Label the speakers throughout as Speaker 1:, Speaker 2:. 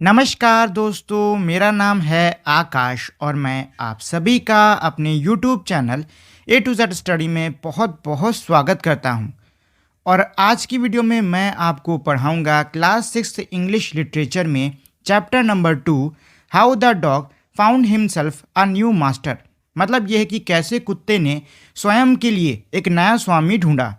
Speaker 1: नमस्कार दोस्तों, मेरा नाम है आकाश और मैं आप सभी का अपने YouTube channel A to Z study में बहुत बहुत स्वागत करता हूं। और आज की वीडियो में मैं आपको पढ़ाऊंगा क्लास 6 इंग्लिश लिटरेचर में chapter number 2 how the dog found himself a new master. मतलब यह है कि कैसे कुत्ते ने स्वयं के लिए एक नया स्वामी ढूंढा।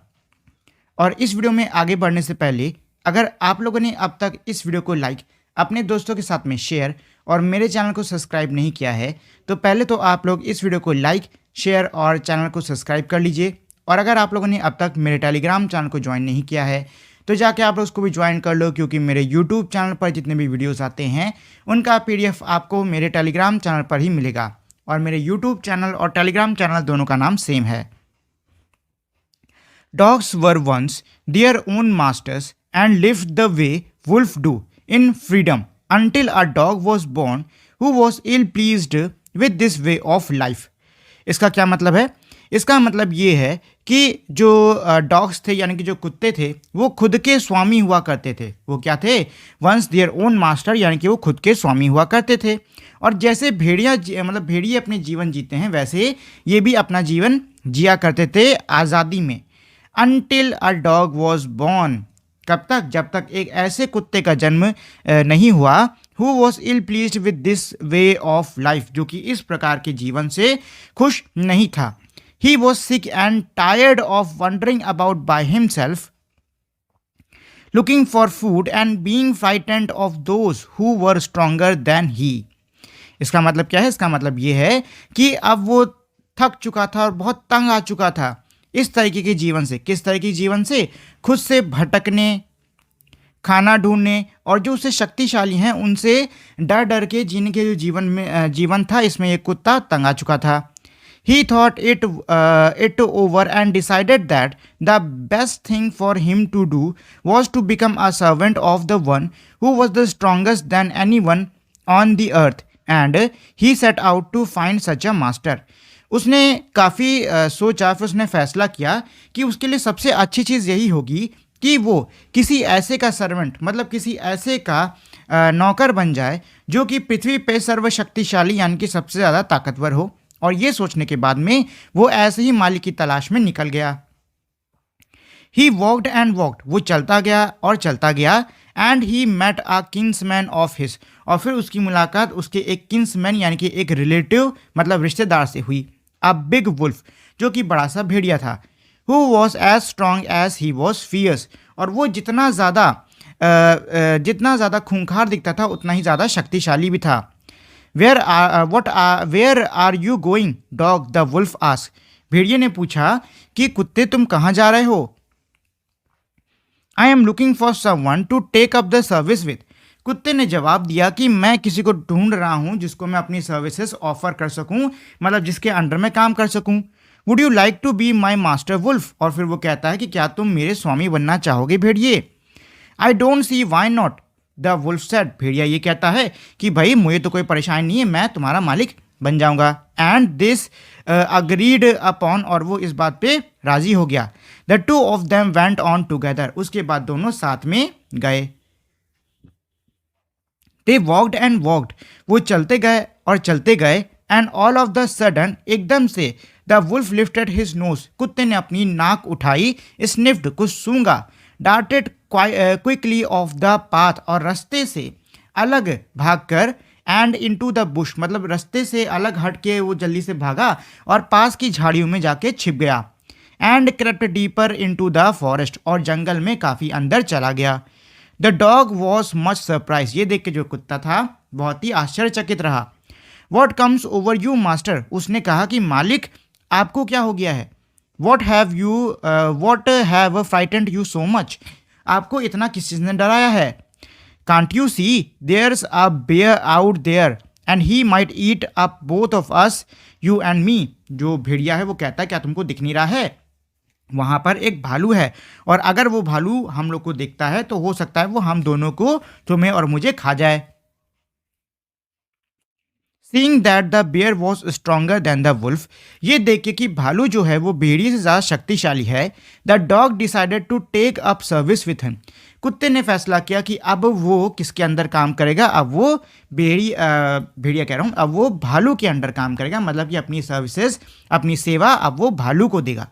Speaker 1: और इस वीडियो में आगे बढ़ने से पहले अगर आप लोगों ने अब तक इस वीडियो को लाइक, अपने दोस्तों के साथ में शेयर और मेरे चैनल को सब्सक्राइब नहीं किया है तो पहले तो आप लोग इस वीडियो को लाइक, शेयर और चैनल को सब्सक्राइब कर लीजिए। और अगर आप लोगों ने अब तक मेरे टेलीग्राम चैनल को ज्वाइन नहीं किया है तो जाके आप लोग उसको भी ज्वाइन कर लो, क्योंकि मेरे यूट्यूब चैनल पर जितने भी वीडियोज़ आते हैं उनका PDF आपको मेरे टेलीग्राम चैनल पर ही मिलेगा। और मेरे यूट्यूब चैनल और टेलीग्राम चैनल दोनों का नाम सेम है। Dogs were once their own masters and lived the way wolves do in freedom until a dog was born who was ill pleased with this way of life। इसका क्या मतलब है? इसका मतलब ये है कि जो डॉग्स थे यानी कि जो कुत्ते थे वो खुद के स्वामी हुआ करते थे। वो क्या थे? वंस देयर ओन मास्टर, यानी कि वो खुद के स्वामी हुआ करते थे। और जैसे भेड़िए अपने जीवन जीते हैं वैसे ये भी अपना जीवन जिया करते थे आज़ादी में। Until a dog was born, कब तक? जब तक एक ऐसे कुत्ते का जन्म नहीं हुआ who was ill pleased with this way of life, जो कि इस प्रकार के जीवन से खुश नहीं था। He was sick and tired of wandering about by himself, looking for food and being frightened of those who were stronger than he। इसका मतलब क्या है? इसका मतलब ये है कि अब वो थक चुका था और बहुत तंग आ चुका था इस तरीके के जीवन से। किस तरह के जीवन से? खुद से भटकने, खाना ढूंढने और जो उससे शक्तिशाली हैं उनसे डर डर के जीने के जो जीवन था, इसमें एक कुत्ता तंग आ चुका था। He thought it over and decided that the best thing for him to do was to become a servant of the one who was the strongest than anyone on the earth, and he set out to find such a master। उसने काफ़ी सोचा, फिर उसने फैसला किया कि उसके लिए सबसे अच्छी चीज़ यही होगी कि वो किसी ऐसे का सर्वेंट, मतलब किसी ऐसे का नौकर बन जाए जो कि पृथ्वी पे सर्वशक्तिशाली यानी कि सबसे ज़्यादा ताकतवर हो। और ये सोचने के बाद में वो ऐसे ही मालिक की तलाश में निकल गया। ही वॉक्ड एंड वॉक्ड, वो चलता गया और चलता गया। And he met a kingsman of his, और फिर उसकी मुलाकात उसके एक किंग्समैन यानी कि एक रिलेटिव मतलब रिश्तेदार से हुई। अ बिग वुल्फ, जो कि बड़ा सा भेड़िया था। Who was as strong as he was fierce, और वो जितना ज़्यादा खूंखार दिखता था उतना ही ज़्यादा शक्तिशाली भी था। Where are you going dog, the wolf ask. भेड़िए ने पूछा कि कुत्ते तुम कहाँ जा रहे हो? I am looking for someone to take up the service with. कुत्ते ने जवाब दिया कि मैं किसी को ढूंढ रहा हूँ जिसको मैं अपनी सर्विसेज ऑफर कर सकूँ, मतलब जिसके अंडर में काम कर सकूँ। Would you like to be my master wolf, और फिर वो कहता है कि क्या तुम मेरे स्वामी बनना चाहोगे भेड़िए? I don't see why not, the wolf said. भेड़िया ये कहता है कि भाई मुझे तो कोई परेशानी नहीं है, मैं तुम्हारा मालिक बन जाऊंगा। एंड दिस अग्रीड अपॉन, और वो इस बात पे राजी हो गया। The two of them went on together, उसके बाद दोनों साथ में गए। दे वॉक्ड एंड वॉक्ड, वो चलते गए और चलते गए। And all of the sudden, एकदम से, the wolf lifted his nose, कुत्ते ने अपनी नाक उठाई। स्निफ्ड, कुछ सूंघा। Darted quickly off the path, और रास्ते से अलग भागकर। एंड इनटू द बुश, मतलब रास्ते से अलग हट के वो जल्दी से भागा और पास की झाड़ियों में जाके छिप गया। And crept deeper into the forest, और जंगल में काफ़ी अंदर चला गया। The dog was much surprise, ये देख के जो कुत्ता था बहुत ही आश्चर्यचकित रहा। What comes over you master, उसने कहा कि मालिक आपको क्या हो गया है? What have frightened you so much, आपको इतना किस चीज़ ने डराया है? Can't you see there's a bear out there and he might eat up both of us, you and me. जो भेड़िया है वो कहता है क्या तुमको दिख नहीं रहा है? वहाँ पर एक भालू है, और अगर वो भालू हम लोग को देखता है तो हो सकता है वो हम दोनों को, तुम्हें और मुझे, खा जाए। Seeing that the bear was stronger than the wolf, ये देख के कि भालू जो है वो भेड़िए से ज़्यादा शक्तिशाली है। The dog decided to take up service with him, कुत्ते ने फैसला किया कि अब वो किसके अंदर काम करेगा, अब वो भेड़िया कह रहा हूँ, अब वो भालू के अंडर काम करेगा, मतलब कि अपनी सर्विसेज, अपनी सेवा अब वो भालू को देगा।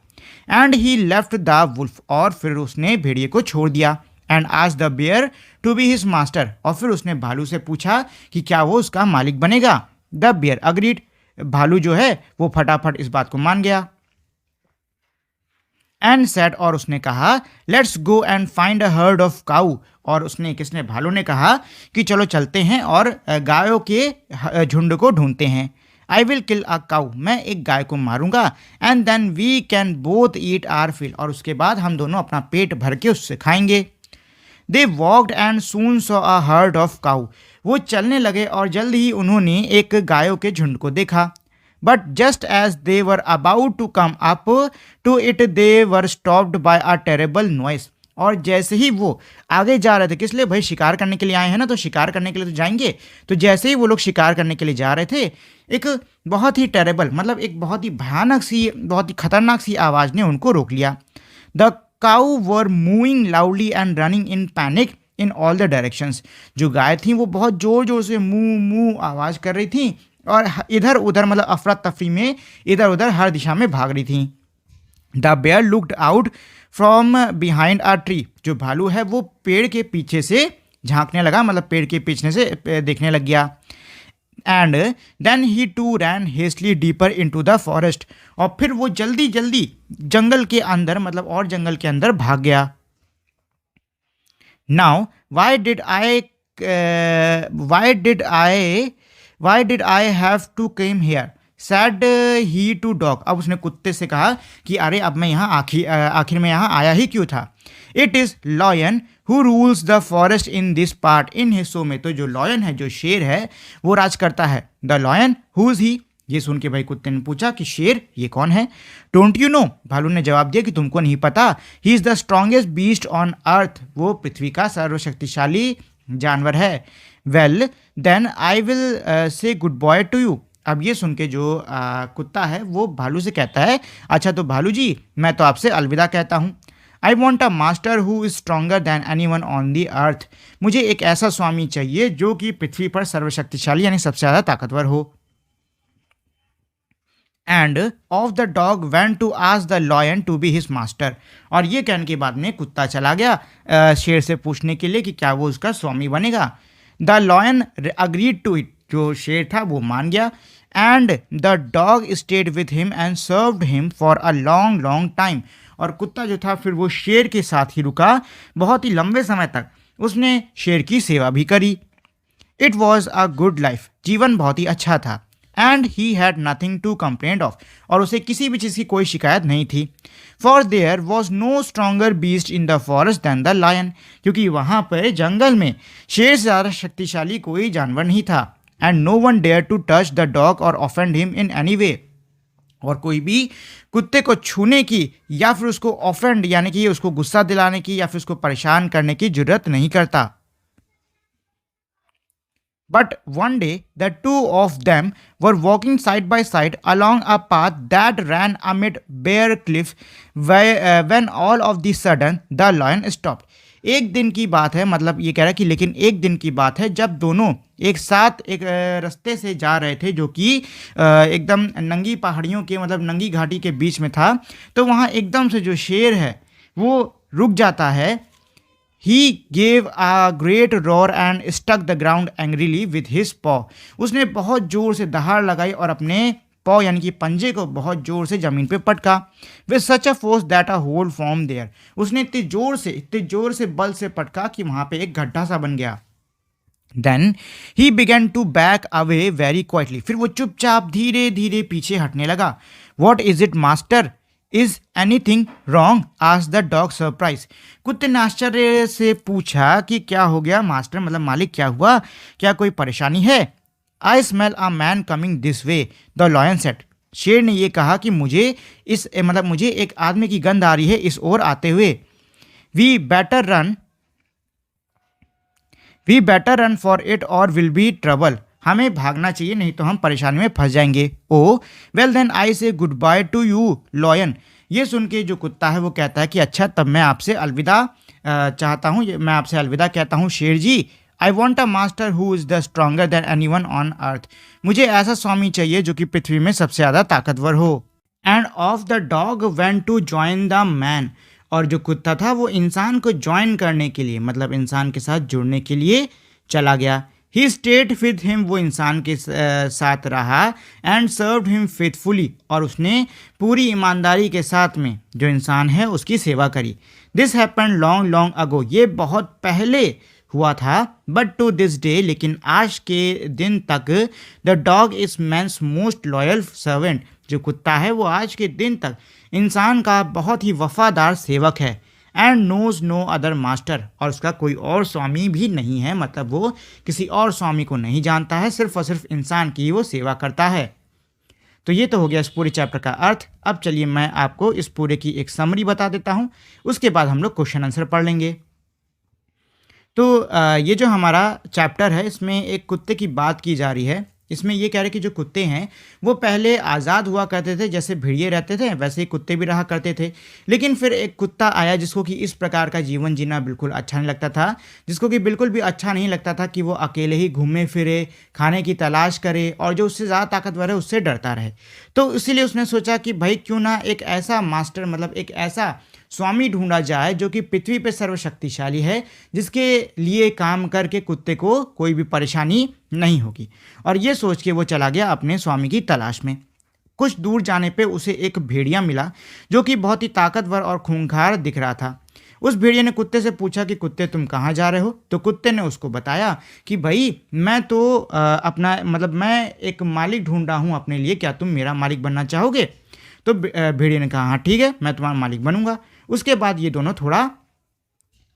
Speaker 1: And he left the wolf, और फिर उसने भेड़िए को छोड़ दिया। एंड आज the bear to be his master, और फिर उसने भालू से पूछा कि क्या वो उसका मालिक बनेगा। द बेयर अग्रीड, भालू जो है वो फटाफट इस बात को मान गया। एंड सेड, और उसने कहा let's go and find a herd of cow, और उसने किसने, भालू ने कहा कि चलो चलते हैं और गायों के झुंड को ढूंढते हैं। आई विल किल अ काऊ, मैं एक गाय को मारूंगा। And then we can both eat our fill, और उसके बाद हम दोनों अपना पेट भर के उससे खाएंगे। They walked and soon saw a herd of cow, वो चलने लगे और जल्द ही उन्होंने एक गायों के झुंड को देखा। But just as they were about to come up to it they were stopped by a terrible noise, और जैसे ही वो आगे जा रहे थे, किस लिए भाई, शिकार करने के लिए आए हैं ना, तो शिकार करने के लिए तो जाएंगे, तो जैसे ही वो लोग शिकार करने के लिए जा रहे थे, एक बहुत ही टेरेबल, मतलब एक बहुत ही भयानक सी, बहुत ही खतरनाक सी आवाज़ ने उनको रोक लिया। The cow were moving loudly and running in panic in all the directions, जो गाय थी वो बहुत ज़ोर ज़ोर से मू मू आवाज़ कर रही थी और इधर उधर, मतलब अफरा तफरी में इधर उधर हर दिशा में भाग रही थी। The bear looked out from behind a tree, जो भालू है वो पेड़ के पीछे से झांकने लगा, मतलब पेड़ के पीछे से देखने लग गया। And then he too ran hastily deeper into the forest, और फिर वो जल्दी जल्दी जंगल के अंदर, मतलब और जंगल के अंदर भाग गया। Now why did I have to came here, said he to dog, अब उसने कुत्ते से कहा कि अरे अब मैं यहाँ आखिर में यहाँ आया ही क्यों था। It is lion who rules the forest in this part, इन हिस्सों में तो जो लॉयन है, जो शेर है, वो राज करता है। The lion who is he, ये सुन के भाई कुत्ते ने पूछा कि शेर ये कौन है। डोंट यू नो, भालू ने जवाब दिया कि तुमको नहीं पता। He is the strongest beast on earth, वो पृथ्वी का सर्वशक्तिशाली जानवर है। Well then I will say goodbye to you, अब ये सुन के जो कुत्ता है वो भालू से कहता है, अच्छा तो भालू जी मैं तो आपसे अलविदा कहता हूँ। I want a master who is stronger than any one on the earth, मुझे एक ऐसा स्वामी चाहिए जो कि पृथ्वी पर सर्वशक्तिशाली यानी सबसे ज़्यादा ताकतवर हो। And off the dog went to ask the lion to be his master, और ये कहने के बाद में कुत्ता चला गया शेर से पूछने के लिए कि क्या वो उसका स्वामी बनेगा। The lion agreed to it, जो शेर था वो मान गया। And the dog stayed with him and served him for a long long time, और कुत्ता जो था फिर वो शेर के साथ ही रुका बहुत ही लंबे समय तक, उसने शेर की सेवा भी करी। It was a good life, जीवन बहुत ही अच्छा था। And he had nothing to complain of, और उसे किसी भी चीज़ की कोई शिकायत नहीं थी। For there was no stronger beast in the forest than the lion, क्योंकि वहाँ पर जंगल में शेर से ज़्यादा शक्तिशाली कोई जानवर नहीं था। And no one dare to touch the dog और offend him in any way, और कोई भी कुत्ते को छूने की या फिर उसको ऑफेंड यानी कि उसको गुस्सा दिलाने की या फिर उसको परेशान करने की जरूरत नहीं करता। But one day the two of them were walking side by side along a path that ran amid bare cliff when all of the sudden the lion stopped. एक दिन की बात है, मतलब ये कह रहा है कि लेकिन एक दिन की बात है जब दोनों एक साथ एक रास्ते से जा रहे थे जो कि एकदम नंगी पहाड़ियों के, मतलब नंगी घाटी के बीच में था, तो वहाँ एकदम से जो शेर है वो रुक जाता है। He gave a great roar and struck the ground angrily with his paw. उसने बहुत जोर से दहाड़ लगाई और अपने पॉ यानी कि पंजे को बहुत जोर से जमीन पे पटका। With such a force that a hole formed there. उसने इतने जोर से बल से पटका कि वहाँ पे एक गड्ढा सा बन गया। Then he began to back away very quietly. फिर वो चुपचाप धीरे धीरे पीछे हटने लगा। What is it, master? Is anything wrong? asked the dog surprised. कुत्ते ने आश्चर्य से पूछा कि क्या हो गया मास्टर, मतलब मालिक क्या हुआ, क्या कोई परेशानी है। I smell a man coming this way, the lion said. शेर ने ये कहा कि मुझे एक आदमी की गंध आ रही है इस ओर आते हुए। We better run for it or will be trouble. हमें भागना चाहिए नहीं तो हम परेशानी में फंस जाएंगे। ओ वेल देन आई से good by two you lion, ये सुन के जो कुत्ता है वो कहता है कि अच्छा तब मैं आपसे अलविदा चाहता हूँ, मैं आपसे अलविदा कहता हूँ शेर जी। I want a master who is the stronger than any one on earth. मुझे ऐसा स्वामी चाहिए जो कि पृथ्वी में सबसे ज़्यादा ताकतवर हो। And off the dog went to join the man. और जो कुत्ता था वो इंसान को ज्वाइन करने के लिए, मतलब इंसान के साथ जुड़ने के लिए चला गया। ही स्टेड विद हिम, वो इंसान के साथ रहा। एंड सर्व्ड हिम फेथफुली, और उसने पूरी ईमानदारी के साथ में जो इंसान है उसकी सेवा करी। This happen long long ago, ये बहुत पहले हुआ था। बट टू दिस डे, लेकिन आज के दिन तक, the dog is man's most loyal servant. जो कुत्ता है वो आज के दिन तक इंसान का बहुत ही वफादार सेवक है। And knows no other master, और उसका कोई और स्वामी भी नहीं है, मतलब वो किसी और स्वामी को नहीं जानता है, सिर्फ और सिर्फ इंसान की वो सेवा करता है। तो ये तो हो गया इस पूरे चैप्टर का अर्थ। अब चलिए मैं आपको इस पूरे की एक समरी बता देता हूँ, उसके बाद हम लोग क्वेश्चन आंसर पढ़ लेंगे। तो ये जो हमारा चैप्टर है इसमें एक कुत्ते की बात की जा रही है। इसमें ये कह रहे हैं कि जो कुत्ते हैं वो पहले आज़ाद हुआ करते थे, जैसे भेड़िए रहते थे वैसे ही कुत्ते भी रहा करते थे। लेकिन फिर एक कुत्ता आया जिसको कि इस प्रकार का जीवन जीना बिल्कुल अच्छा नहीं लगता था, जिसको कि बिल्कुल भी अच्छा नहीं लगता था कि वो अकेले ही घूमे फिरे, खाने की तलाश करे, और जो उससे ज़्यादा ताकतवर है उससे डरता रहे। तो इसीलिए उसने सोचा कि भाई क्यों ना एक ऐसा मास्टर, मतलब एक ऐसा स्वामी ढूंढा जाए जो कि पृथ्वी पे सर्वशक्तिशाली है, जिसके लिए काम करके कुत्ते को कोई भी परेशानी नहीं होगी। और ये सोच के वो चला गया अपने स्वामी की तलाश में। कुछ दूर जाने पे उसे एक भेड़िया मिला जो कि बहुत ही ताकतवर और खूंखार दिख रहा था। उस भेड़िया ने कुत्ते से पूछा कि कुत्ते तुम कहाँ जा रहे हो। तो कुत्ते ने उसको बताया कि भाई मैं तो अपना, मतलब मैं एक मालिक ढूंढ रहा हूँ अपने लिए, क्या तुम मेरा मालिक बनना चाहोगे। तो भेड़िया ने कहा हाँ ठीक है, मैं तुम्हारा मालिक बनूंगा। उसके बाद ये दोनों थोड़ा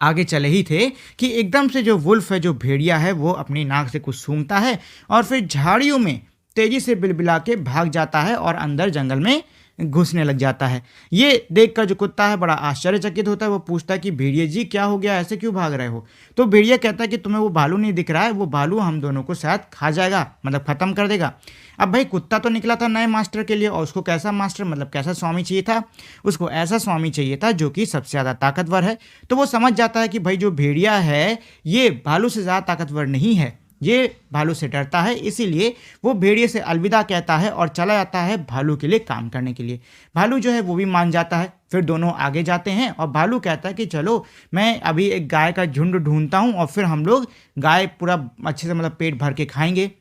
Speaker 1: आगे चले ही थे कि एकदम से जो वुल्फ है, जो भेड़िया है, वो अपनी नाक से कुछ सूंघता है और फिर झाड़ियों में तेजी से बिलबिला के भाग जाता है और अंदर जंगल में घुसने लग जाता है। ये देखकर जो कुत्ता है बड़ा आश्चर्यचकित होता है। वो पूछता है कि भेड़िया जी क्या हो गया, ऐसे क्यों भाग रहे हो। तो भेड़िया कहता है कि तुम्हें वो भालू नहीं दिख रहा है, वो भालू हम दोनों को शायद खा जाएगा, मतलब ख़त्म कर देगा। अब भाई कुत्ता तो निकला था नए मास्टर के लिए, और उसको कैसा मास्टर, मतलब कैसा स्वामी चाहिए था। उसको ऐसा स्वामी चाहिए था जो कि सबसे ज़्यादा ताकतवर है। तो वो समझ जाता है कि भाई जो भेड़िया है ये भालू से ज़्यादा ताकतवर नहीं है, ये भालू से डरता है। इसीलिए वो भेड़िए से अलविदा कहता है और चला जाता है भालू के लिए काम करने के लिए। भालू जो है वो भी मान जाता है। फिर दोनों आगे जाते हैं और भालू कहता है कि चलो मैं अभी एक गाय का झुंड ढूंढता हूँ और फिर हम लोग गाय पूरा अच्छे से, मतलब पेट भर के खाएंगे।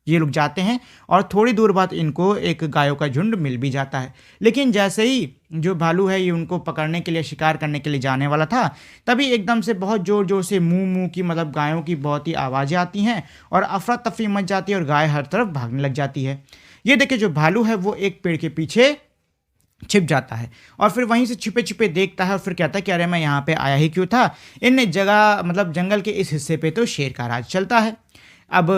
Speaker 1: ये लोग जाते हैं और थोड़ी दूर बाद इनको एक गायों का झुंड मिल भी जाता है। लेकिन जैसे ही जो भालू है ये उनको पकड़ने के लिए, शिकार करने के लिए जाने वाला था, तभी एकदम से बहुत ज़ोर ज़ोर से मूँ मूँ की, मतलब गायों की बहुत ही आवाज़ें आती हैं और अफरा तफरी मच जाती है और गाय हर तरफ भागने लग जाती है। ये देखिए जो भालू है वो एक पेड़ के पीछे छिप जाता है और फिर वहीं से छिपे छिपे देखता है और फिर कहता है कि अरे मैं यहाँ पे आया ही क्यों था। इन जगह, मतलब जंगल के इस हिस्से पे तो शेर का राज चलता है। अब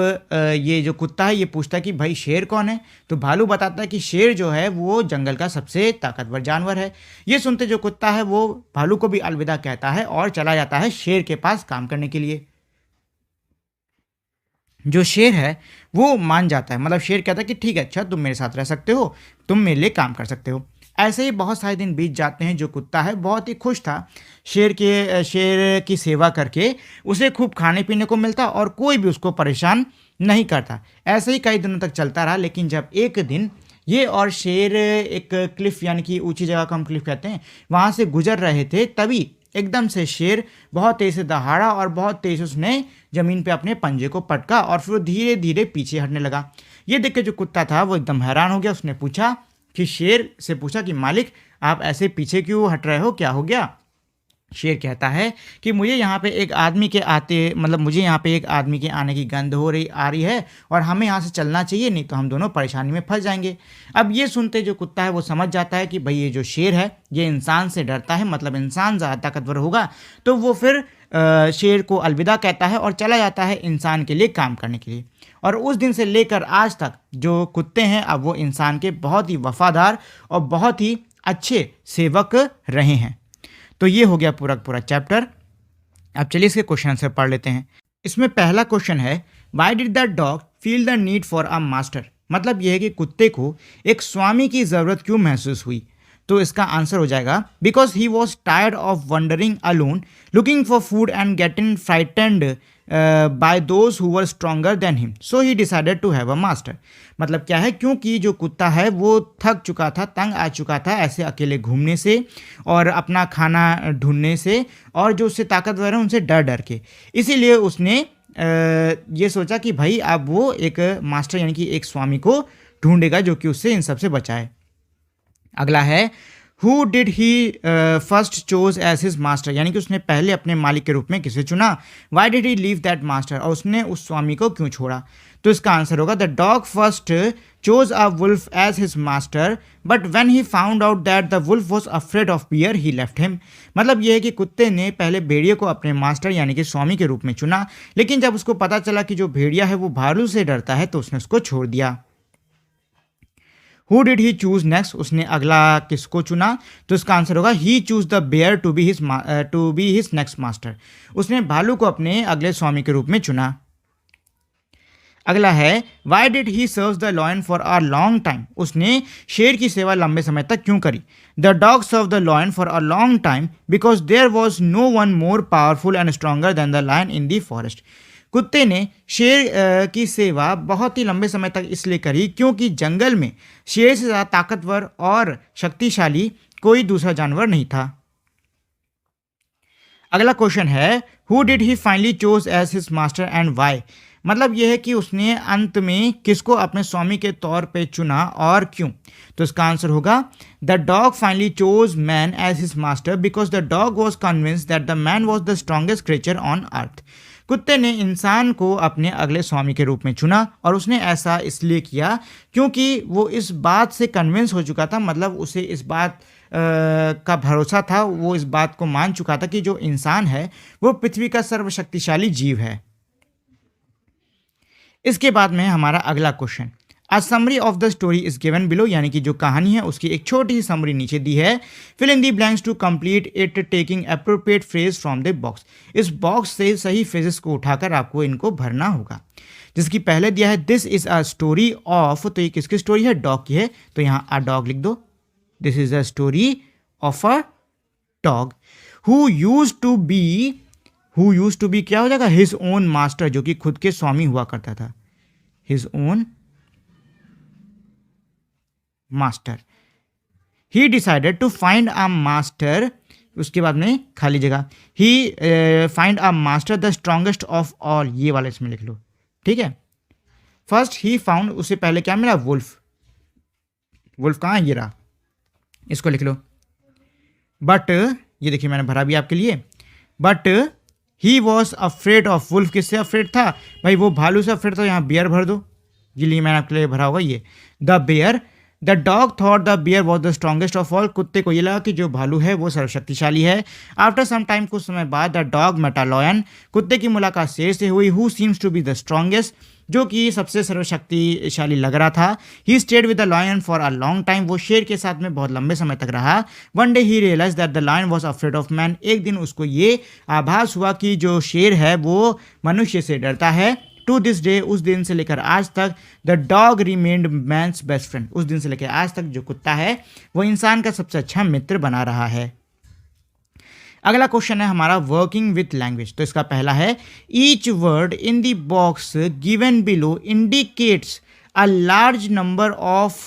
Speaker 1: ये जो कुत्ता है ये पूछता है कि भाई शेर कौन है। तो भालू बताता है कि शेर जो है वो जंगल का सबसे ताकतवर जानवर है। ये सुनते जो कुत्ता है वो भालू को भी अलविदा कहता है और चला जाता है शेर के पास काम करने के लिए। जो शेर है वो मान जाता है, मतलब शेर कहता है कि ठीक है, अच्छा तुम मेरे साथ रह सकते हो, तुम मेरे लिए काम कर सकते हो। ऐसे ही बहुत सारे दिन बीत जाते हैं। जो कुत्ता है बहुत ही खुश था शेर की सेवा करके। उसे खूब खाने पीने को मिलता और कोई भी उसको परेशान नहीं करता। ऐसे ही कई दिनों तक चलता रहा। लेकिन जब एक दिन ये और शेर एक क्लिफ, यानी कि ऊंची जगह को हम क्लिफ कहते हैं, वहाँ से गुजर रहे थे, तभी एकदम से शेर बहुत तेज से दहाड़ा और बहुत तेज उसने ज़मीन पे अपने पंजे को पटका और फिर वो धीरे धीरे पीछे हटने लगा। ये देख के जो कुत्ता था वो एकदम हैरान हो गया। उसने पूछा कि शेर से पूछा कि मालिक आप ऐसे पीछे क्यों हट रहे हो, क्या हो गया। शेर कहता है कि मुझे यहाँ पे एक आदमी के आने की गंध आ रही है और हमें यहाँ से चलना चाहिए, नहीं तो हम दोनों परेशानी में फंस जाएंगे। अब ये सुनते जो कुत्ता है वो समझ जाता है कि भाई ये जो शेर है ये इंसान से डरता है, मतलब इंसान ज़्यादा ताकतवर होगा। तो वो फिर शेर को अलविदा कहता है और चला जाता है इंसान के लिए काम करने के लिए। और उस दिन से लेकर आज तक जो कुत्ते हैं अब वो इंसान के बहुत ही वफादार और बहुत ही अच्छे सेवक रहे हैं। तो ये हो गया पूरा पूरा चैप्टर। अब चलिए इसके क्वेश्चन आंसर पढ़ लेते हैं। इसमें पहला क्वेश्चन है, why did the dog feel the need for a master. मतलब यह है कि कुत्ते को एक स्वामी की ज़रूरत क्यों महसूस हुई। तो इसका आंसर हो जाएगा because he was tired of wandering alone looking for food and getting frightened by those who were stronger than him, so he decided to have a master. मतलब क्या है, क्योंकि जो कुत्ता है वो थक चुका था, तंग आ चुका था ऐसे अकेले घूमने से और अपना खाना ढूंढने से, और जो उससे ताकतवर है उनसे डर डर के, इसीलिए उसने ये सोचा कि भाई अब वो एक मास्टर यानी कि एक स्वामी को ढूंढेगा जो कि उससे इन सब से बचाए। अगला है who did he first chose as his master, यानी कि उसने पहले अपने मालिक के रूप में किसे चुना। Y did he leave that master, और उसने उस स्वामी को क्यों छोड़ा। तो इसका आंसर होगा the dog first chose a wolf as his master but when he found out that the wolf was afraid of bear he left him. मतलब यह है कि कुत्ते ने पहले भेड़िए को अपने मास्टर यानी कि स्वामी के रूप में चुना, लेकिन जब उसको पता चला कि जो भेड़िया है वो भालू से डरता है तो उसने उसको छोड़ दिया। Who did he choose next, उसने अगला किसको चुना। तो इसका आंसर होगा he choose the bear to be his next master, उसने भालू को अपने अगले स्वामी के रूप में चुना। अगला है why did he serve the lion for a long time, उसने शेर की सेवा लंबे समय तक क्यों करी। The dog serve the lion for a long time because there was no one more powerful and stronger than the lion in the forest. कुत्ते ने शेर की सेवा बहुत ही लंबे समय तक इसलिए करी क्योंकि जंगल में शेर से ज़्यादा ताकतवर और शक्तिशाली कोई दूसरा जानवर नहीं था। अगला क्वेश्चन है who did he finally chose as his master and why. मतलब यह है कि उसने अंत में किसको अपने स्वामी के तौर पे चुना और क्यों। तो इसका आंसर होगा the dog finally chose man as his master because the dog was convinced that the man was the strongest creature on earth. कुत्ते ने इंसान को अपने अगले स्वामी के रूप में चुना और उसने ऐसा इसलिए किया क्योंकि वो इस बात से कन्विंस हो चुका था, मतलब उसे इस बात का भरोसा था, वो इस बात को मान चुका था कि जो इंसान है वो पृथ्वी का सर्वशक्तिशाली जीव है। इसके बाद में हमारा अगला question a summary of the story is given below, यानी कि जो कहानी है उसकी एक छोटी सी समरी नीचे दी है। Fill in the blanks to complete it taking appropriate phrase from the box. इस बॉक्स से सही फ्रेजेस को उठाकर आपको इनको भरना होगा। जिसकी पहले दिया है this is a story of, तो ये किसकी स्टोरी है, डॉग की है, तो यहाँ अ डॉग लिख दो। This is a story of a dog who use to be क्या हो जाएगा, हिज ओन मास्टर, जो कि खुद के स्वामी हुआ करता था, his own master. He decided to find a master, उसके बाद में खाली जगह, he find a master the strongest of all, ये वाला इसमें लिख लो, ठीक है। फर्स्ट ही फाउंड, उससे पहले क्या मिला, वुल्फ। वुल्फ कहाँ है, ये रहा, इसको लिख लो। बट ये देखिए मैंने भरा भी आपके लिए। But he was afraid of wolf, किससे अफ्रेड था भाई, वो भालू से अफ्रेड था, यहाँ बियर भर दो, ये लिए मैंने आपके लिए भरा होगा ये। The bear, the dog thought the bear was the strongest of all, कुत्ते को ये लगा कि जो भालू है वो सर्वशक्तिशाली है। आफ्टर सम टाइम, कुछ समय बाद, the dog met a lion, कुत्ते की मुलाकात शेर से हुई, who seems to be the strongest, जो कि सबसे सर्वशक्तिशाली लग रहा था। He stayed with the lion for a long time, वो शेर के साथ में बहुत लंबे समय तक रहा। One day he realize that the lion was afraid of man, एक दिन उसको ये आभास हुआ कि जो शेर है वो मनुष्य से डरता है। टू दिस डे, उस दिन से लेकर आज तक, the dog remained man's best friend, उस दिन से लेकर आज तक जो कुत्ता है वो इंसान का सबसे अच्छा मित्र बना रहा है। अगला क्वेश्चन है हमारा वर्किंग विथ लैंग्वेज। तो इसका पहला है each word in the box given below indicates a large number of,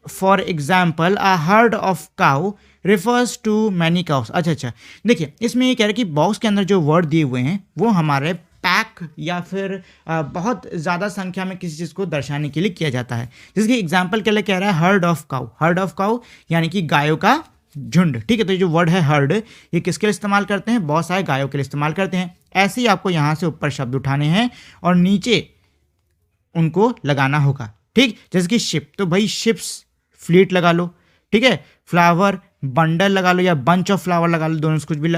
Speaker 1: for example a herd of cow refers to many cows. अच्छा, देखिए इसमें ये कह रहा है कि बॉक्स के अंदर जो वर्ड दिए हुए हैं वो हमारे पैक या फिर बहुत ज़्यादा संख्या में किसी चीज़ को दर्शाने के लिए किया जाता है। जिसकी एग्जाम्पल के लिए कह रहा है heard of cow, heard of cow यानी कि गायों का झुंड, ठीक है। तो ये जो वर्ड है हर्ड, ये किसके लिए इस्तेमाल करते हैं, बहुत सारे गायों के लिए इस्तेमाल करते हैं। ऐसे ही आपको यहाँ से ऊपर शब्द उठाने हैं और नीचे उनको लगाना होगा, ठीक। जैसे कि शिप, तो भाई शिप्स, फ्लीट लगा लो, ठीक है। फ्लावर, बंडल लगा लो या बंच ऑफ फ्लावर लगा लो, दोनों से कुछ भी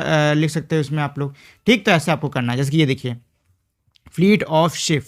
Speaker 1: लिख सकते हो इसमें आप लोग, ठीक। तो ऐसे आपको करना है। जैसे कि ये देखिए fleet of ship,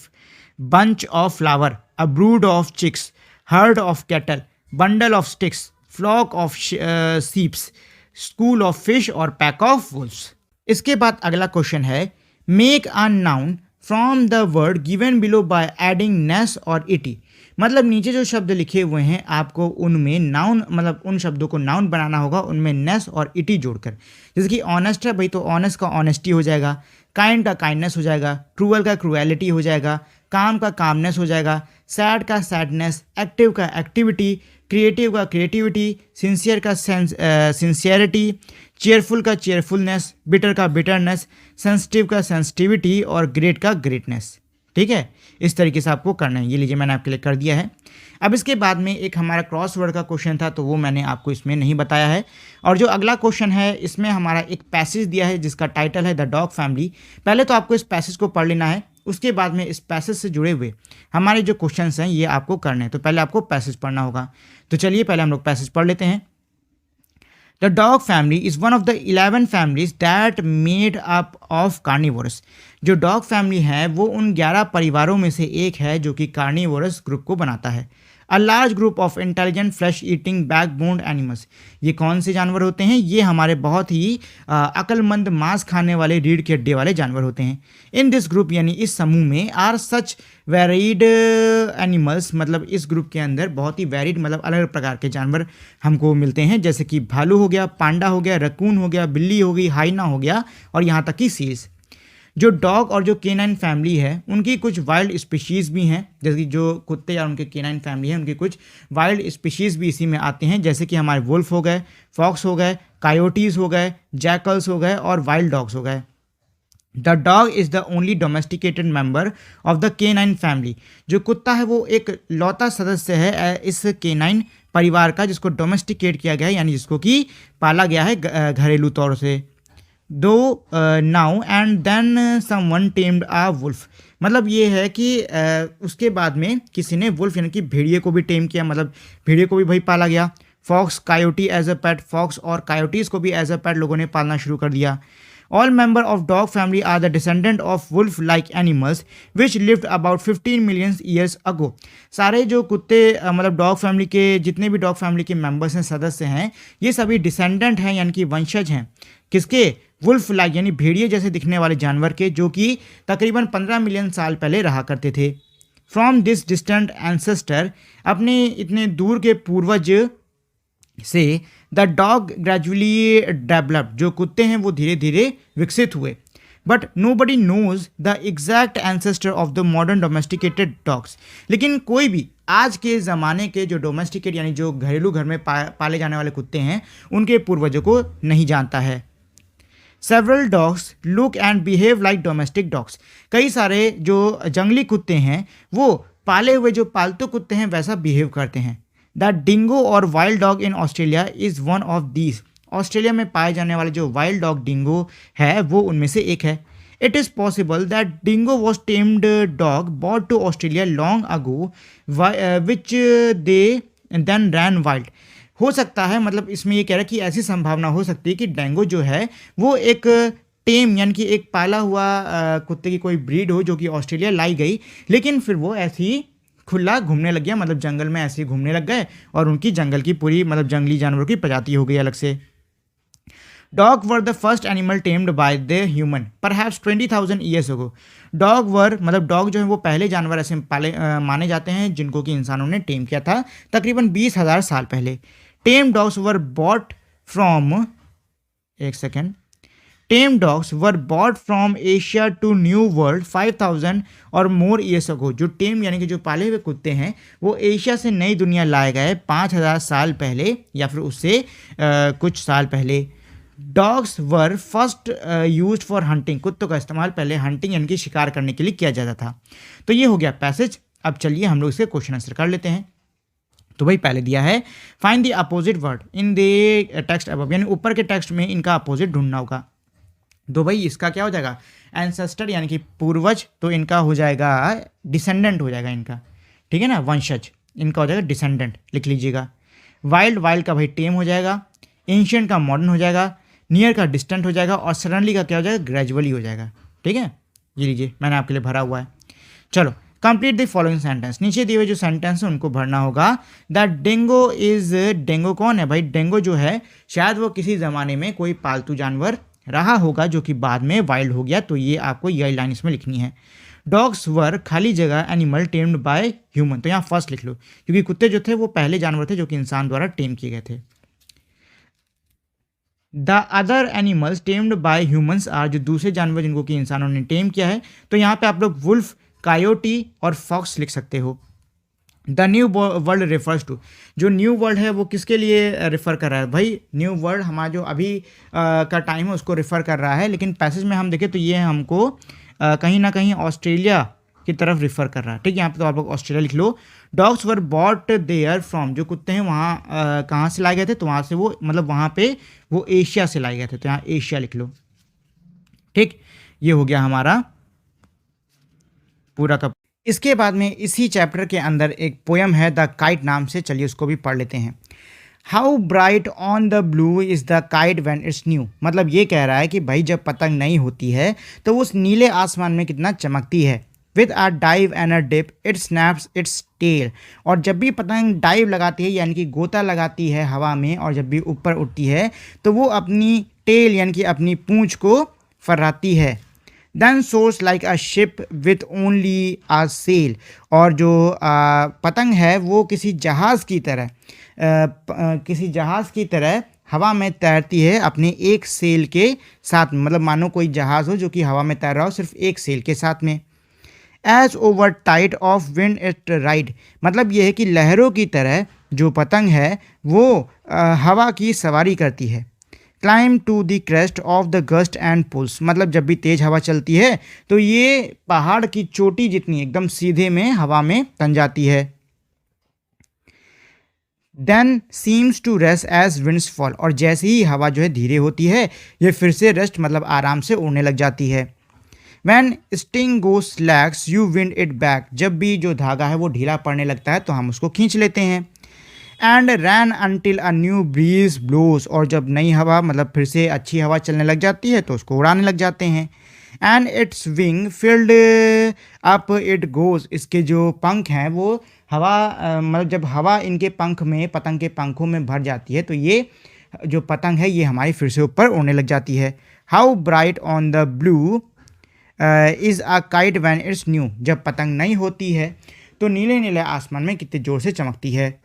Speaker 1: bunch of flower, a brood of chicks, herd of cattle, bundle of sticks, flock of sheeps, school of fish और पैक ऑफ वुल्व्स। इसके बाद अगला क्वेश्चन है make a noun from the word given below by adding ness और ity. मतलब नीचे जो शब्द लिखे हुए हैं आपको उनमें नाउन मतलब उन शब्दों को नाउन बनाना होगा, उनमें नेस और इटी जोड़कर। जैसे कि ऑनेस्ट है भाई, तो ऑनेस्ट का ऑनेस्टी हो जाएगा, काइंड का काइंडनेस हो जाएगा, क्रूअल का क्रूएलिटी हो जाएगा, काम का कामनेस हो जाएगा, सैड का सैडनेस, एक्टिव का एक्टिविटी, क्रिएटिव का क्रिएटिविटी, सिंसियर का सिंसियरिटी, चेयरफुल का चेयरफुलनेस, बिटर का बिटरनेस, सेंसिटिव का सेंसिटिविटी और ग्रेट का ग्रेटनेस। ठीक है, इस तरीके से आपको करना है। ये लीजिए मैंने आपके लिए कर दिया है। अब इसके बाद में एक हमारा क्रॉसवर्ड का क्वेश्चन था, तो वो मैंने आपको इसमें नहीं बताया है। और जो अगला क्वेश्चन है इसमें हमारा एक पैसेज दिया है जिसका टाइटल है द डॉग फैमिली। पहले तो आपको इस पैसेज को पढ़ लेना है, उसके बाद में इस पैसेज से जुड़े हुए हमारे जो क्वेश्चंस हैं ये आपको करने हैं। तो पहले आपको पैसेज पढ़ना होगा। तो चलिए पहले हम लोग पैसेज पढ़ लेते हैं। The dog family is one of the 11 families that made up of carnivores। जो डॉग फैमिली है वो उन 11 परिवारों में से एक है जो कि कार्निवोरस ग्रुप को बनाता है। A large group of intelligent flesh eating backboned animals. ये कौन से जानवर होते हैं? ये हमारे बहुत ही अक्लमंद मांस खाने वाले रीढ़ के हड्डी वाले जानवर होते हैं। इन दिस ग्रुप यानी इस समूह में आर सच वेरिड एनिमल्स, मतलब इस ग्रुप के अंदर बहुत ही वेरिड मतलब अलग अलग प्रकार के जानवर हमको मिलते हैं, जैसे कि भालू हो गया, पांडा हो गया, रकून हो गया, बिल्ली हो गई, हाइना हो गया और यहाँ तक कि सील्स। जो डॉग और जो केनाइन फैमिली है उनकी कुछ वाइल्ड स्पीशीज़ भी हैं, जैसे कि जो कुत्ते या उनके केनाइन फैमिली है उनकी कुछ वाइल्ड स्पीशीज़ भी इसी में आते हैं, जैसे कि हमारे वुल्फ हो गए, फॉक्स हो गए, कायोटीज़ हो गए, जैकल्स हो गए और वाइल्ड डॉग्स हो गए। The dog is the only domesticated member of the canine family. जो कुत्ता है वो एक लौता सदस्य है इस केनाइन परिवार का जिसको डोमेस्टिकेट किया गया है, यानी जिसको कि पाला गया है घरेलू तौर से। दो now and then someone tamed a wolf. मतलब ये है कि उसके बाद में किसी ने वुल्फ यानी कि भेड़िए को भी टेम किया, मतलब भेड़िए को भी भाई पाला गया। Fox coyote as a pet, fox और कायोटीज़ को भी एज अ पेट लोगों ने पालना शुरू कर दिया। All member of dog family are the descendant of wolf like animals which lived about 15 million years ago. सारे जो कुत्ते मतलब डॉग फैमिली के जितने भी डॉग फैमिली के मेंबर्स हैं, सदस्य हैं, ये सभी डिसेंडेंट हैं यानी कि वंशज हैं किसके? वुल्फ लाइक यानी भेड़िए जैसे दिखने वाले जानवर के, जो कि तकरीबन 15 मिलियन साल पहले रहा करते थे। फ्रॉम दिस डिस्टेंट एंसेस्टर, अपने इतने दूर के पूर्वज से द डॉग ग्रेजुअली डेवलप्ड, जो कुत्ते हैं वो धीरे धीरे विकसित हुए। But nobody knows the exact ancestor of the modern domesticated dogs. लेकिन कोई भी आज के ज़माने के जो डोमेस्टिकेट यानी जो घरेलू घर में पाले जाने वाले कुत्ते हैं उनके पूर्वजों को नहीं जानता है। Several dogs look and behave like domestic dogs. कई सारे जो जंगली कुत्ते हैं वो पाले हुए जो पालतू कुत्ते हैं वैसा बिहेव करते हैं। द डिंगो और wild dog in Australia is one of these. Australia में पाए जाने वाले जो वाइल्ड डॉग डिंगो है वो उनमें से एक है। It is possible that dingo was tamed dog brought to Australia long ago which they then ran wild. हो सकता है, मतलब इसमें ये कह रहा है कि ऐसी संभावना हो सकती है कि डेंगो जो है वो एक टेम यानी कि एक पाला हुआ कुत्ते की कोई ब्रीड हो जो कि ऑस्ट्रेलिया लाई गई, लेकिन फिर वो ऐसे ही खुला घूमने लग गया, मतलब जंगल में ऐसे ही घूमने लग गए और उनकी जंगल की पूरी मतलब जंगली जानवरों की प्रजाति हो गई अलग से। Dog were the first animal tamed by the human perhaps 20,000 years ago. Dog were मतलब डॉग जो है वो पहले जानवर ऐसे पाले माने जाते हैं जिनको कि इंसानों ने टेम किया था तकरीबन 20,000 साल पहले। Tame dogs were brought from tame dogs were brought from Asia to new world 5,000 और मोर ईयर्स अगो। जो टेम यानी कि जो पाले हुए कुत्ते हैं वो एशिया से नई दुनिया लाए गए 5,000 साल पहले या फिर उससे कुछ साल पहले। Dogs were first used for hunting. कुत्तों का इस्तेमाल पहले हंटिंग यानी कि शिकार करने के लिए किया जाता था। तो ये हो गया पैसेज। अब चलिए हम लोग इसके क्वेश्चन आंसर कर लेते हैं। तो भाई पहले दिया है find the opposite word in the text above, यानी ऊपर के टेक्स्ट में इनका अपोजिट ढूंढना होगा। तो भाई इसका क्या हो जाएगा? एंसेस्टर यानी कि पूर्वज, तो इनका हो जाएगा डिसेंडेंट हो जाएगा इनका, ठीक है ना, वंशज। इनका हो जाएगा डिसेंडेंट, लिख लीजिएगा। वाइल्ड वाइल्ड का भाई टेम हो जाएगा। एंशिएंट का मॉडर्न हो जाएगा। नियर का डिस्टेंट हो जाएगा और सडनली का क्या हो जाएगा? ग्रेजुअली हो जाएगा। ठीक है, ये लीजिए मैंने आपके लिए भरा हुआ है। चलो कंप्लीट द फॉलोइंग सेंटेंस। नीचे दिए हुए जो सेंटेंस है उनको भरना होगा। द डेंगो इज, डेंगो कौन है भाई? डेंगो जो है शायद वो किसी ज़माने में कोई पालतू जानवर रहा होगा जो कि बाद में वाइल्ड हो गया। तो ये आपको यही लाइन इसमें लिखनी है। डॉग्स वर खाली जगह एनिमल टेम्ड बाय ह्यूमन, तो यहाँ फर्स्ट लिख लो क्योंकि कुत्ते जो थे वो पहले जानवर थे जो कि इंसान द्वारा टेम किए गए थे। The other animals tamed by humans are, जो दूसरे जानवर जिनको कि इंसानों ने टेम किया है, तो यहाँ पे आप लोग वुल्फ, कायोटी और फॉक्स लिख सकते हो। The new world refers to, जो न्यू वर्ल्ड है वो किसके लिए रेफर कर रहा है भाई? न्यू वर्ल्ड हमारा जो अभी का टाइम है उसको रेफर कर रहा है, लेकिन पैसेज में हम देखें तो ये हमको कहीं ना कहीं ऑस्ट्रेलिया की तरफ रेफर कर रहा है। ठीक है, यहाँ पे तो आप लोग ऑस्ट्रेलिया लिख लो। Dogs were brought there from, जो कुत्ते हैं वहाँ कहाँ से लाए गए थे? तो वहाँ से वो मतलब वहाँ पे वो एशिया से लाए गए थे, तो यहाँ एशिया लिख लो। ठीक, ये हो गया हमारा पूरा का। इसके बाद में इसी चैप्टर के अंदर एक पोयम है द काइट नाम से, चलिए उसको भी पढ़ लेते हैं। How bright on the blue is the kite when it's new, मतलब ये कह रहा है कि भाई जब पतंग नई होती है तो उस नीले आसमान में कितना चमकती है। With a dive and a dip it snaps its tail, और जब भी पतंग डाइव लगाती है यानी कि गोता लगाती है हवा में और जब भी ऊपर उठती है तो वो अपनी टेल यानी कि अपनी पूंछ को फर्राती है। Then soars like a ship with only a sail, और जो पतंग है वो किसी जहाज़ की तरह हवा में तैरती है अपने एक सेल के साथ, मतलब मानो कोई जहाज़ हो जो कि हवा में तैर रहा हो सिर्फ एक सेल के साथ में। As over tide of wind it ride, मतलब ये है कि लहरों की तरह जो पतंग है वो हवा की सवारी करती है। Climb to the crest of the gust and pulls, मतलब जब भी तेज हवा चलती है तो ये पहाड़ की चोटी जितनी एकदम सीधे में हवा में तन जाती है। Then seems to rest as winds fall, और जैसे ही हवा जो है धीरे होती है ये फिर से रेस्ट मतलब आराम से उड़ने लग जाती है। When string go slacks you wind it back, जब भी जो धागा है वो ढीला पड़ने लगता है तो हम उसको खींच लेते हैं। And ran until a new breeze blows, और जब नई हवा मतलब फिर से अच्छी हवा चलने लग जाती है तो उसको उड़ाने लग जाते हैं। And it's wing filled up it goes, इसके जो पंख हैं वो हवा मतलब जब हवा इनके पंख में पतंग के पंखों में भर जाती है तो ये जो पतंग है ये हमारी फिर से ऊपर उड़ने लग जाती है। How bright on the blue is a kite when it's new, जब पतंग नई होती है तो नीले नीले आसमान में कितने ज़ोर से चमकती है।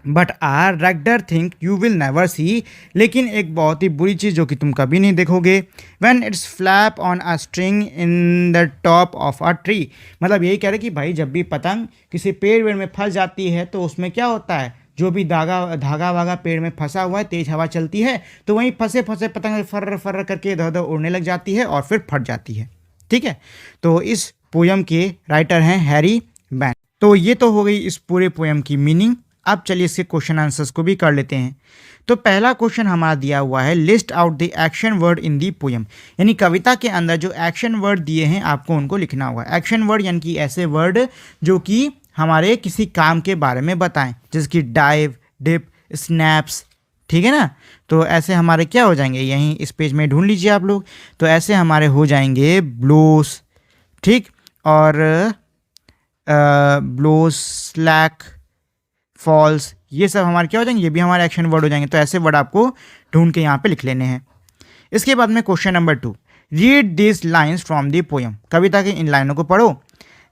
Speaker 1: But are ragged think you will never see, लेकिन एक बहुत ही बुरी चीज़ जो कि तुम कभी नहीं देखोगे। When it's flap on a string in the top of a tree, मतलब यही कह रहे कि भाई जब भी पतंग किसी पेड़ वेड़ में फंस जाती है तो उसमें क्या होता है, जो भी धागा वागा पेड़ में फंसा हुआ है, तेज हवा चलती है तो वहीं फंसे फंसे पतंग फर्र फर्र करके इधर उधर उड़ने लग जाती है और फिर फट जाती है। ठीक है, तो इस पोयम के राइटर हैं हैरी बैन। तो ये तो हो गई इस पूरे पोयम की मीनिंग। अब चलिए इसके क्वेश्चन आंसर्स को भी कर लेते हैं। तो पहला क्वेश्चन हमारा दिया हुआ है list out the action word in the poem, यानी कविता के अंदर जो एक्शन वर्ड दिए हैं आपको उनको लिखना होगा। एक्शन वर्ड यानी कि ऐसे वर्ड जो कि हमारे किसी काम के बारे में बताएं, जैसे कि डाइव, डिप, स्नैप्स। ठीक है ना, तो ऐसे हमारे क्या हो जाएंगे, यहीं इस पेज में ढूंढ लीजिए आप लोग। तो ऐसे हमारे हो जाएंगे ब्लोस, ठीक, और ब्लोस, स्लैक, फॉल्स, ये सब हमारे क्या हो जाएंगे, ये भी हमारे एक्शन वर्ड हो जाएंगे। तो ऐसे वर्ड आपको ढूंढ के यहाँ पे लिख लेने हैं। इसके बाद में question number 2, read this lines from the poem, कविता के इन लाइनों को पढ़ो।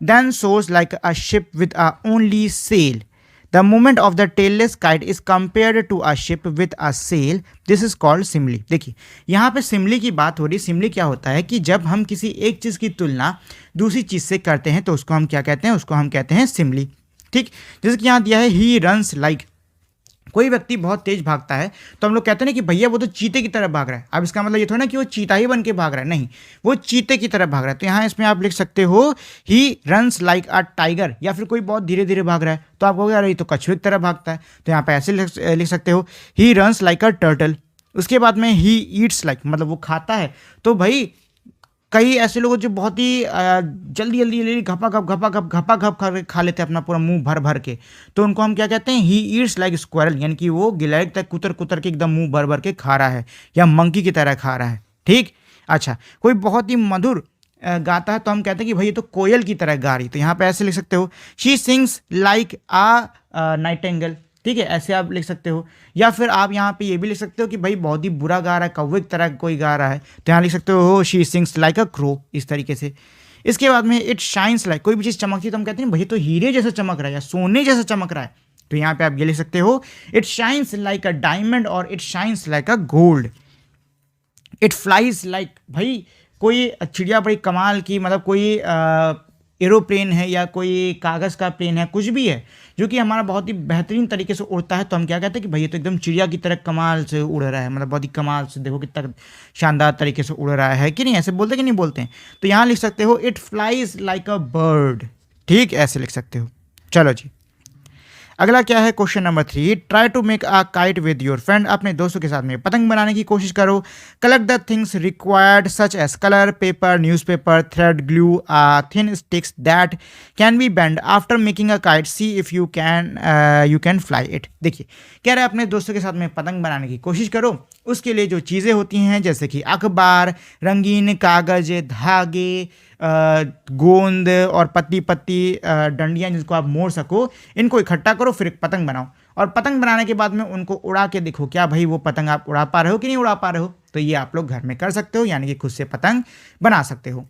Speaker 1: Then soars like a ship with a only sail, the movement of the tailless kite is compared to a ship with a sail, this is called simile. देखिए यहाँ पे सिमली की बात हो रही है। सिमली क्या होता है कि जब हम किसी एक चीज़ की तुलना दूसरी चीज़ से करते हैं तो उसको हम क्या कहते हैं, उसको हम कहते हैं सिमली। ठीक, जैसे कि यहाँ दिया है ही रन्स लाइक, कोई व्यक्ति बहुत तेज भागता है तो हम लोग कहते हैं ना कि भैया वो तो चीते की तरह भाग रहा है। अब इसका मतलब ये थोड़ा ना कि वो चीता ही बन के भाग रहा है, नहीं, वो चीते की तरह भाग रहा है। तो यहाँ इसमें आप लिख सकते हो he runs like a tiger, या फिर कोई बहुत धीरे धीरे भाग रहा है तो आप कहोगे अरे ये तो कछुए की तरह भागता है, तो यहाँ पे ऐसे लिख सकते हो he runs like a turtle. उसके बाद में ही ईट्स लाइक, मतलब वो खाता है। तो भाई कई ऐसे लोग जो बहुत ही जल्दी जल्दी जल्दी घपा घप खा लेते हैं अपना पूरा मुंह भर भर के, तो उनको हम क्या कहते हैं, ही ईट्स लाइक स्क्वायरल, यानी कि वो गिलहरी तक कुतर कुतर के एकदम मुंह भर भर के खा रहा है या मंकी की तरह खा रहा है। ठीक, अच्छा, कोई बहुत ही मधुर गाता है तो हम कहते हैं कि भाई ये तो कोयल की तरह गा रही, तो यहाँ पे ऐसे लिख सकते हो she sings like a nightingale. ठीक है, ऐसे आप लिख सकते हो। या फिर आप यहाँ पे ये भी लिख सकते हो कि भाई बहुत ही बुरा गा रहा है, कौवे की तरह कोई गा रहा है, तो यहाँ लिख सकते हो she sings like a crow, इस तरीके से। इसके बाद में इट शाइन्स लाइक, कोई भी चीज़ चमकती है तो हम कहते हैं भाई तो हीरे जैसा चमक रहा है या सोने जैसा चमक रहा है, तो यहाँ पे आप ये लिख सकते हो it shines like a diamond और it shines like a gold. It flies like, भाई कोई चिड़िया बड़ी कमाल की, मतलब कोई एरोप्लेन है या कोई कागज़ का प्लेन है, कुछ भी है जो कि हमारा बहुत ही बेहतरीन तरीके से उड़ता है, तो हम क्या कहते हैं कि भैया तो एकदम चिड़िया की तरह कमाल से उड़ रहा है, मतलब बहुत ही कमाल से, देखो कितना शानदार तरीके से उड़ रहा है कि नहीं, ऐसे बोलते कि नहीं बोलते हैं। तो यहाँ लिख सकते हो it flies like a bird, ठीक, ऐसे लिख सकते हो। चलो जी, अगला क्या है, question number 3, try to make a kite with your friend, अपने दोस्तों के साथ में पतंग बनाने की कोशिश करो। Collect the things required such as colour, paper, newspaper, thread, glue, thin sticks that can be bend after making a kite, see if you can fly it. देखिए कह रहा है अपने दोस्तों के साथ में पतंग बनाने की कोशिश करो, उसके लिए जो चीज़ें होती हैं जैसे कि अखबार, रंगीन कागज, धागे, गोंद और पत्ती पत्ती डंडियाँ जिसको आप मोड़ सको, इनको इकट्ठा करो, फिर एक पतंग बनाओ और पतंग बनाने के बाद में उनको उड़ा के देखो क्या भाई वो पतंग आप उड़ा पा रहे हो कि नहीं उड़ा पा रहे हो। तो ये आप लोग घर में कर सकते हो, यानी कि खुद से पतंग बना सकते हो।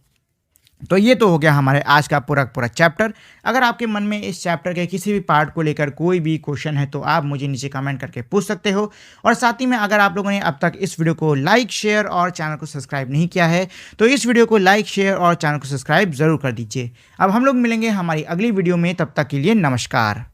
Speaker 1: तो ये तो हो गया हमारे आज का पूरा पूरा चैप्टर। अगर आपके मन में इस चैप्टर के किसी भी पार्ट को लेकर कोई भी क्वेश्चन है तो आप मुझे नीचे कमेंट करके पूछ सकते हो। और साथ ही में अगर आप लोगों ने अब तक इस वीडियो को लाइक, शेयर और चैनल को सब्सक्राइब नहीं किया है तो इस वीडियो को लाइक, शेयर और चैनल को सब्सक्राइब ज़रूर कर दीजिए। अब हम लोग मिलेंगे हमारी अगली वीडियो में, तब तक के लिए नमस्कार।